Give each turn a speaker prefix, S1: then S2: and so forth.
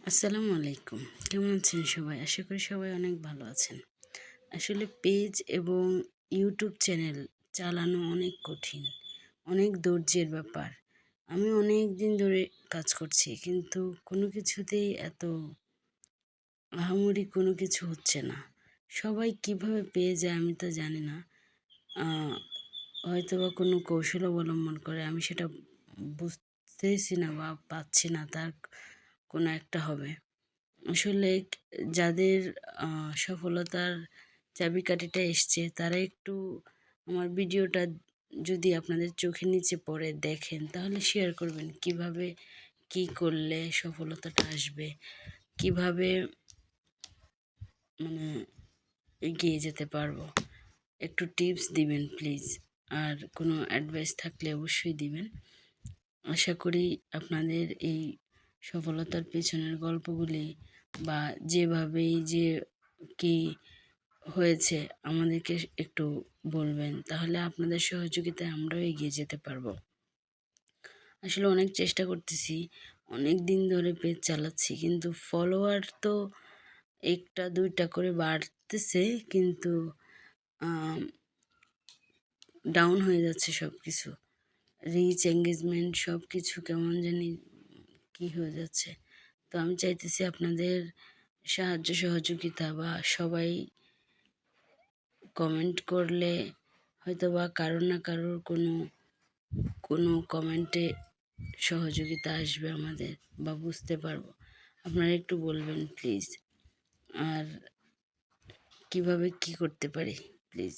S1: আসসালামু আলাইকুম। কেমন আছেন সবাই? আশা করি সবাই অনেক ভালো আছেন। আসলে পেজ এবং ইউটিউব চ্যানেল চালানো অনেক কঠিন, অনেক ধৈর্যের ব্যাপার। আমি অনেক দিন ধরে কাজ করছি, কিন্তু কোনো কিছুতেই এত আহামরি কোনো কিছু হচ্ছে না। সবাই কিভাবে পেয়ে যায় আমি তো জানি না। হয়তোবা কোনো কৌশল অবলম্বন করে, আমি সেটা বুঝতেছি না বা পাচ্ছি না, তার কোনো একটা হবে। আসলে যাদের সফলতার চাবিকাঠিটা এসছে তারা একটু আমার ভিডিওটা যদি আপনাদের চোখের নিচে পড়ে দেখেন, তাহলে শেয়ার করবেন কিভাবে কি করলে সফলতাটা আসবে, কিভাবে মানে এগিয়ে যেতে পারবো। একটু টিপস দিবেন প্লিজ, আর কোনো অ্যাডভাইস থাকলে অবশ্যই দিবেন। আশা করি আপনাদের এই সফলতার পেছনের গল্পগুলি বা যেভাবেই যে কি হয়েছে আমাদেরকে একটু বলবেন, তাহলে আপনাদের সহযোগিতায় আমরাও এগিয়ে যেতে পারবো। আসলে অনেক চেষ্টা করতেছি, অনেক দিন ধরে পেজ চালাচ্ছি, কিন্তু ফলোয়ার তো একটা দুইটা করে বাড়তেছে, কিন্তু ডাউন হয়ে যাচ্ছে সব কিছু। রিচ, এঙ্গেজমেন্ট সব কিছু কেমন জানি কি হয়ে যাচ্ছে। তো আমি চাইতেছি আপনাদের সাহায্য সহযোগিতা, বা সবাই কমেন্ট করলে হয়তো বা কারোর না কারোর কোনো কমেন্টে সহযোগিতা আসবে আমাদের, বা বুঝতে পারবো। আপনারা একটু বলবেন প্লিজ, আর কিভাবে কি করতে পারি প্লিজ।